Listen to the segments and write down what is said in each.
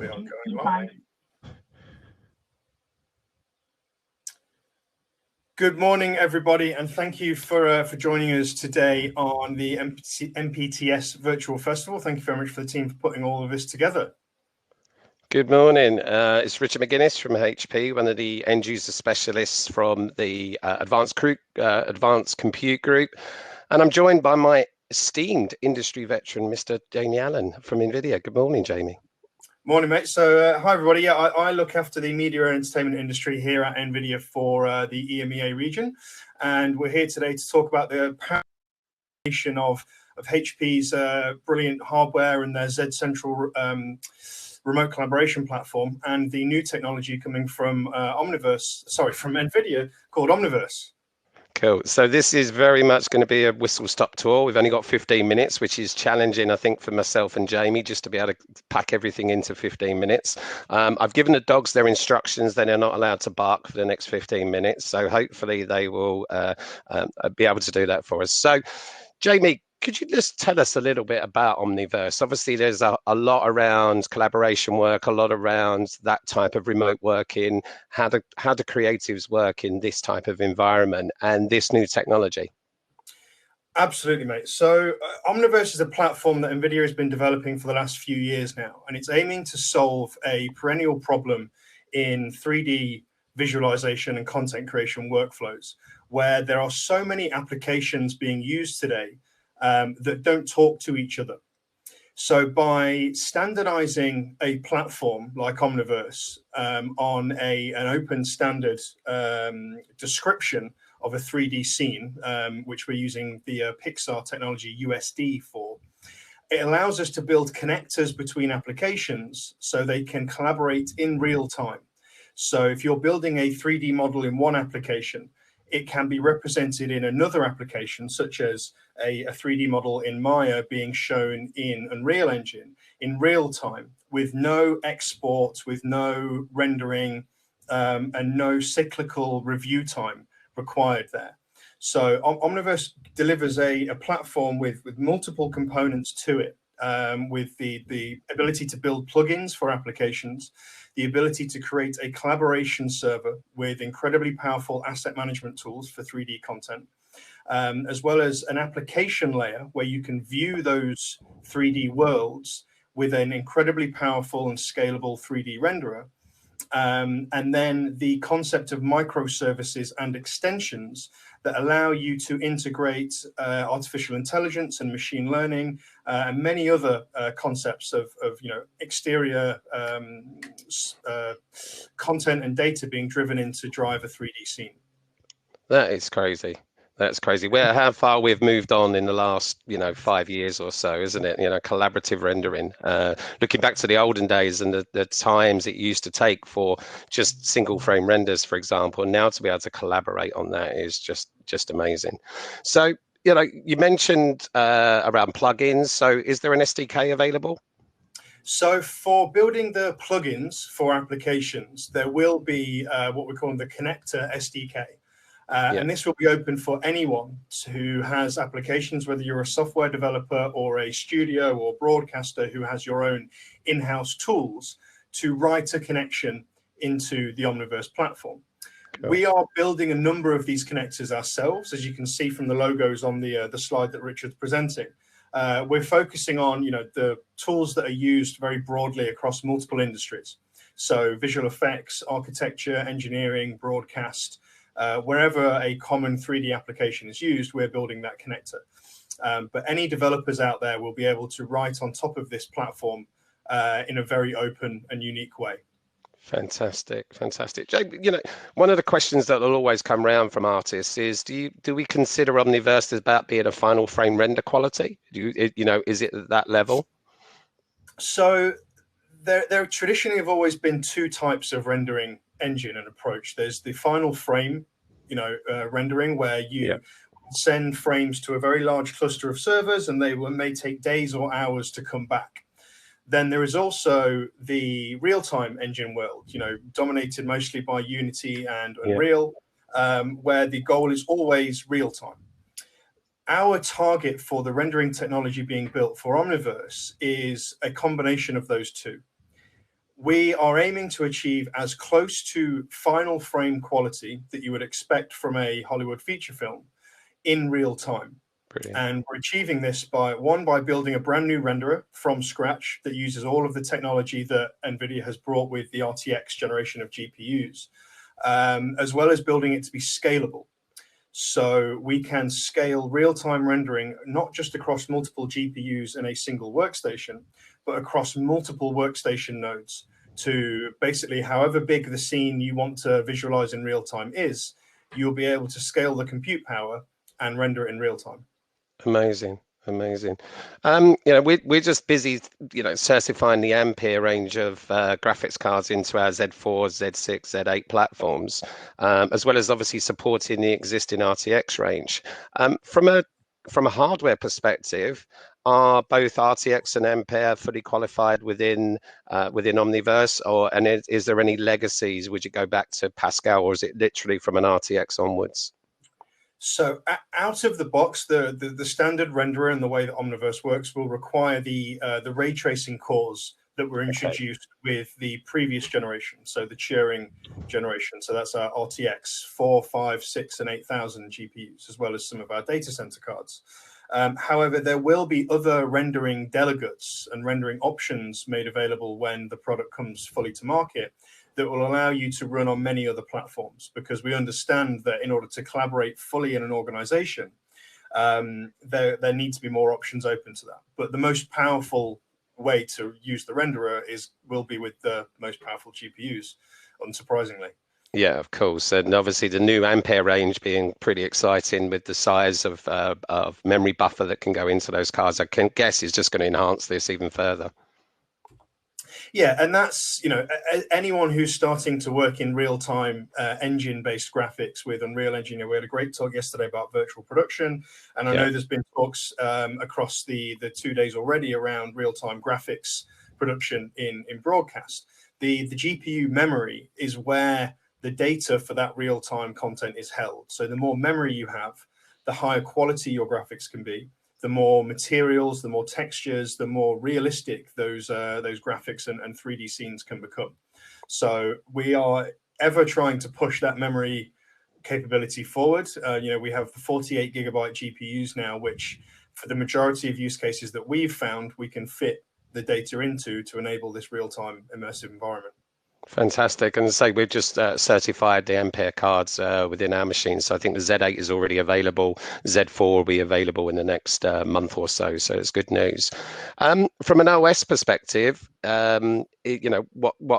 We are going live. Good morning, everybody, and thank you for joining us today on the MPTS Virtual Festival. Thank you very much for the team for putting all of this together. Good morning. It's Richard McGuinness from HP, one of the end user specialists from the Advanced Compute Group, and I'm joined by my esteemed industry veteran, Mr. Jamie Allen from NVIDIA. Good morning, Jamie. Morning, mate. So, hi, everybody. Yeah, I look after the media and entertainment industry here at NVIDIA for the EMEA region, and we're here today to talk about the poweration of HP's brilliant hardware and their Z Central remote collaboration platform, and the new technology coming from from NVIDIA called Omniverse. Cool. So this is very much going to be a whistle-stop tour. We've only got 15 minutes, which is challenging, I think, for myself and Jamie, just to be able to pack everything into 15 minutes. I've given the dogs their instructions. They're not allowed to bark for the next 15 minutes. So hopefully they will be able to do that for us. So, Jamie, could you just tell us a little bit about Omniverse? Obviously, there's a lot around collaboration work, a lot around that type of remote working, how do creatives work in this type of environment and this new technology? Absolutely, mate. So Omniverse is a platform that NVIDIA has been developing for the last few years now, and it's aiming to solve a perennial problem in 3D visualization and content creation workflows, where there are so many applications being used today that don't talk to each other. So by standardizing a platform like Omniverse on an open standard description of a 3D scene, which we're using the Pixar technology USD for, it allows us to build connectors between applications so they can collaborate in real time. So if you're building a 3D model in one application, it can be represented in another application, such as a 3D model in Maya being shown in Unreal Engine in real time, with no export, with no rendering, and no cyclical review time required there. So Omniverse delivers a platform with multiple components to it, with the ability to build plugins for applications, the ability to create a collaboration server with incredibly powerful asset management tools for 3D content, as well as an application layer where you can view those 3D worlds with an incredibly powerful and scalable 3D renderer. And then the concept of microservices and extensions that allow you to integrate artificial intelligence and machine learning and many other concepts of exterior content and data being driven in to drive a 3D scene. That is crazy. That's crazy. How far we've moved on in the last, 5 years or so, isn't it? Collaborative rendering. Looking back to the olden days and the times it used to take for just single frame renders, for example, now to be able to collaborate on that is just amazing. So, you mentioned around plugins. So is there an SDK available? So for building the plugins for applications, there will be what we're calling the connector SDK. And this will be open for anyone who has applications, whether you're a software developer or a studio or broadcaster who has your own in-house tools to write a connection into the Omniverse platform. Cool. We are building a number of these connectors ourselves, as you can see from the logos on the slide that Richard's presenting. We're focusing on the tools that are used very broadly across multiple industries. So visual effects, architecture, engineering, broadcast. Wherever a common 3D application is used, we're building that connector. But any developers out there will be able to write on top of this platform in a very open and unique way. Fantastic. Jay, one of the questions that will always come around from artists is, do we consider Omniverse as about being a final frame render quality? Is it at that level? So there traditionally have always been two types of rendering engine and approach. There's the final frame, rendering, where you send frames to a very large cluster of servers and they may take days or hours to come back. Then there is also the real-time engine world, dominated mostly by Unity and Unreal, where the goal is always real-time. Our target for the rendering technology being built for Omniverse is a combination of those two. we are aiming to achieve as close to final frame quality that you would expect from a Hollywood feature film in real time. Brilliant. And we're achieving this by building a brand new renderer from scratch that uses all of the technology that NVIDIA has brought with the RTX generation of GPUs, as well as building it to be scalable. So we can scale real-time rendering, not just across multiple GPUs in a single workstation, but across multiple workstation nodes to basically however big the scene you want to visualize in real time is, you'll be able to scale the compute power and render it in real time. Amazing. Amazing. We're just busy, certifying the Ampere range of graphics cards into our Z4, Z6, Z8 platforms, as well as obviously supporting the existing RTX range. From a hardware perspective, are both RTX and Ampere fully qualified within Omniverse, and is there any legacies? Would you go back to Pascal, or is it literally from an RTX onwards? So out of the box, the standard renderer and the way that Omniverse works will require the ray tracing cores that were introduced with the previous generation, so the Turing generation. So that's our RTX 4, 5, 6, and 8000 GPUs, as well as some of our data center cards. However, there will be other rendering delegates and rendering options made available when the product comes fully to market that will allow you to run on many other platforms, because we understand that in order to collaborate fully in an organization, there need to be more options open to that. But the most powerful way to use the renderer will be with the most powerful GPUs, unsurprisingly. Yeah, of course, and obviously the new Ampere range being pretty exciting with the size of memory buffer that can go into those cards, I can guess is just going to enhance this even further. Yeah, and that's, anyone who's starting to work in real-time engine-based graphics with Unreal Engine. We had a great talk yesterday about virtual production, and I know there's been talks across the 2 days already around real-time graphics production in broadcast. The GPU memory is where the data for that real-time content is held. So the more memory you have, the higher quality your graphics can be. The more materials, the more textures, the more realistic those graphics and 3D scenes can become. So we are ever trying to push that memory capability forward. We have the 48 gigabyte GPUs now, which for the majority of use cases that we've found, we can fit the data into to enable this real-time immersive environment. Fantastic. And say we've just certified the Ampere cards within our machines. So I think the Z8 is already available. Z4 will be available in the next month or so. So it's good news. From an OS perspective, what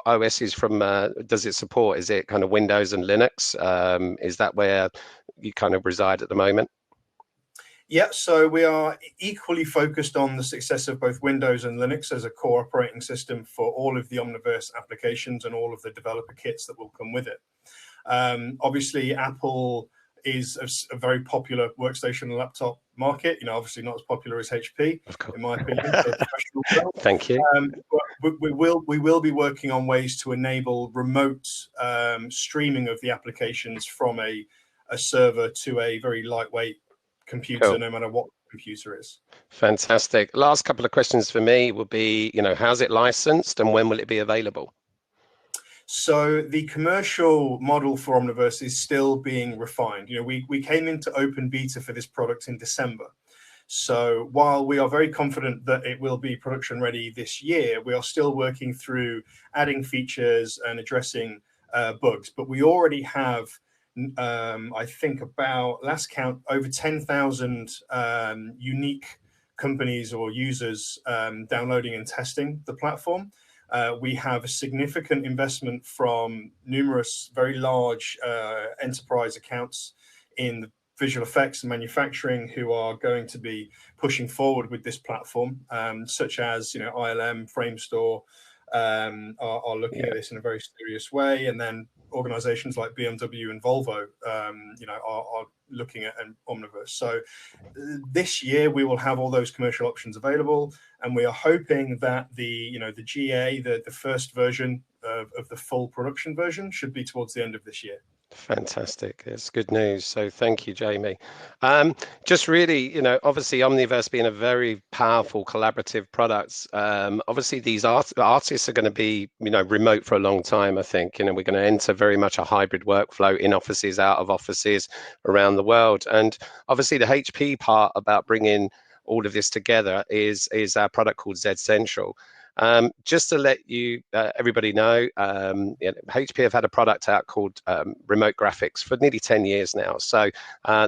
OS is from? Does it support? Is it kind of Windows and Linux? Is that where you kind of reside at the moment? Yeah, so we are equally focused on the success of both Windows and Linux as a core operating system for all of the Omniverse applications and all of the developer kits that will come with it. Obviously, Apple is a very popular workstation and laptop market. Obviously not as popular as HP, in my opinion. For the professional world. Thank you. But we will be working on ways to enable remote streaming of the applications from a server to a very lightweight computer, no matter what the computer is. Fantastic. Last couple of questions for me will be, how's it licensed and when will it be available? So the commercial model for Omniverse is still being refined. We came into open beta for this product in December. So while we are very confident that it will be production ready this year, we are still working through adding features and addressing bugs. But we already have I think about last count over 10,000 unique companies or users downloading and testing the platform. We have a significant investment from numerous very large enterprise accounts in visual effects and manufacturing who are going to be pushing forward with this platform, such as ILM, Framestore are looking at this in a very serious way, and then organizations like BMW and Volvo, are looking at an Omniverse. So this year we will have all those commercial options available, and we are hoping that the GA, the first version of the full production version, should be towards the end of this year. Fantastic. It's good news. So thank you, Jamie. Just really, obviously Omniverse being a very powerful collaborative product, obviously these artists are going to be, remote for a long time, I think. We're going to enter very much a hybrid workflow in offices, out of offices around the world. And obviously the HP part about bringing all of this together is our product called Z Central. Just to let you everybody know, HP have had a product out called Remote Graphics for nearly 10 years now. So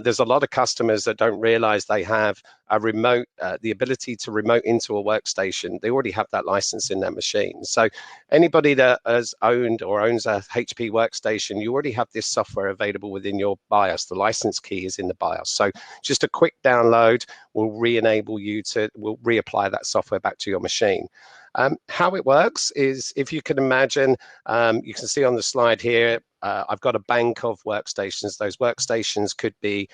there's a lot of customers that don't realize they have a remote, the ability to remote into a workstation. They already have that license in their machine. So anybody that has owned or owns a HP workstation, you already have this software available within your BIOS. The license key is in the BIOS. So just a quick download will re-enable you will reapply that software back to your machine. How it works is, if you can imagine, you can see on the slide here, I've got a bank of workstations. Those workstations could be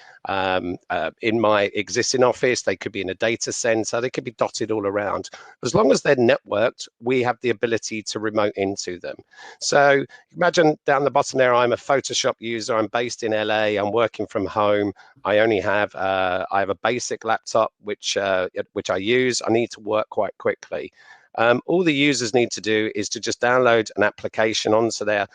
in my existing office, they could be in a data center, they could be dotted all around. As long as they're networked, we have the ability to remote into them. So imagine down the bottom there, I'm a Photoshop user, I'm based in LA, I'm working from home. I only have I have a basic laptop which I use. I need to work quite quickly. All the users need to do is to just download an application onto their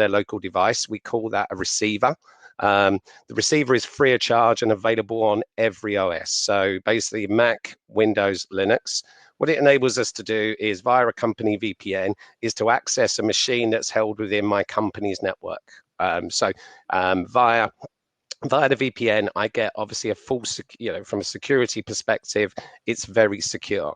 local device. We call that a receiver. The receiver is free of charge and available on every OS. So basically Mac, Windows, Linux. What it enables us to do is, via a company VPN, is to access a machine that's held within my company's network. Via the VPN, I get obviously a full, from a security perspective, it's very secure.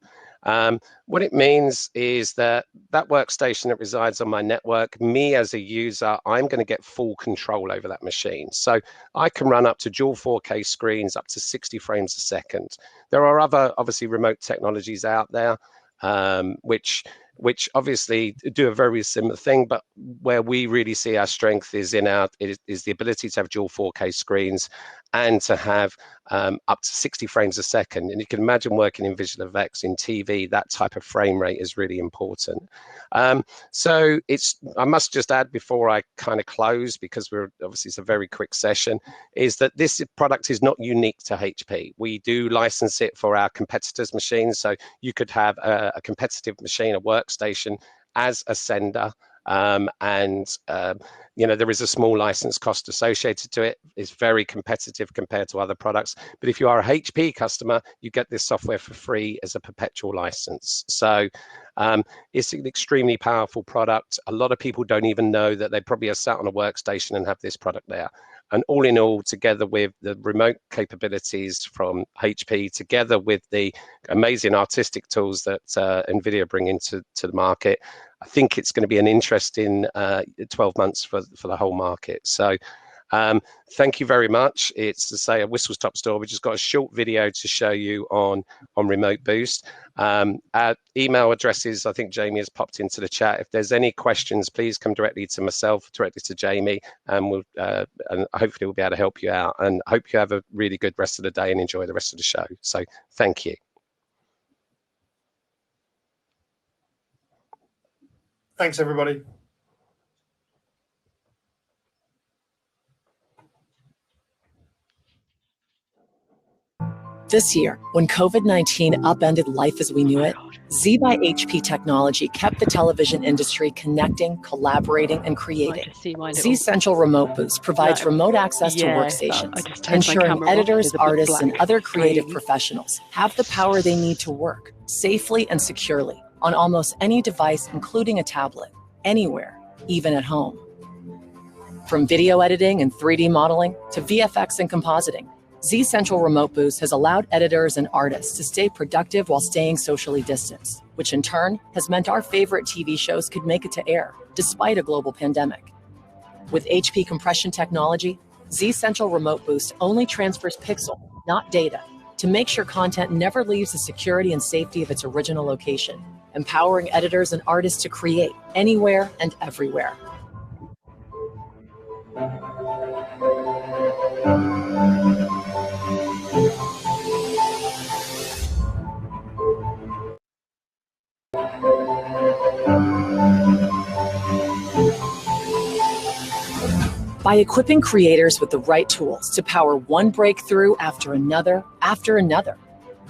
What it means is that workstation that resides on my network, me as a user, I'm going to get full control over that machine. So I can run up to dual 4K screens, up to 60 frames a second. There are other, obviously, remote technologies out there, which obviously do a very similar thing, but where we really see our strength is the ability to have dual 4K screens and to have up to 60 frames a second. And you can imagine working in visual effects, in TV, that type of frame rate is really important. So I must just add before I kind of close, because it's a very quick session, is that this product is not unique to HP. We do license it for our competitors' machines. So you could have a competitive machine, a workstation, as a sender. There is a small license cost associated to it. It's very competitive compared to other products. But if you are a HP customer, you get this software for free as a perpetual license. So it's an extremely powerful product. A lot of people don't even know that they probably are sat on a workstation and have this product there. And all in all, together with the remote capabilities from HP, together with the amazing artistic tools that NVIDIA bring into the market, I think it's going to be an interesting 12 months for the whole market. So thank you very much. It's to say a whistle-stop store. We just got a short video to show you on Remote Boost. Our email addresses, I think Jamie has popped into the chat. If there's any questions, please come directly to myself, directly to Jamie, and and hopefully we'll be able to help you out. And I hope you have a really good rest of the day and enjoy the rest of the show. So thank you. Thanks, everybody. This year, when COVID-19 upended life as we knew it, Z by HP technology kept the television industry connecting, collaborating, and creating. Z Central Remote Boost provides remote access to workstations, ensuring editors, artists, and other creative professionals have the power they need to work safely and securely on almost any device, including a tablet, anywhere, even at home. From video editing and 3D modeling to VFX and compositing, Z Central Remote Boost has allowed editors and artists to stay productive while staying socially distanced, which in turn has meant our favorite TV shows could make it to air, despite a global pandemic. With HP compression technology, Z Central Remote Boost only transfers pixel, not data, to make sure content never leaves the security and safety of its original location, empowering editors and artists to create anywhere and everywhere. By equipping creators with the right tools to power one breakthrough after another,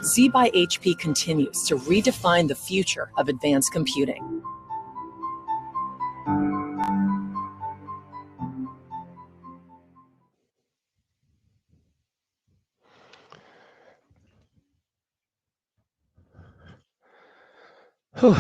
Z by HP continues to redefine the future of advanced computing. Whew.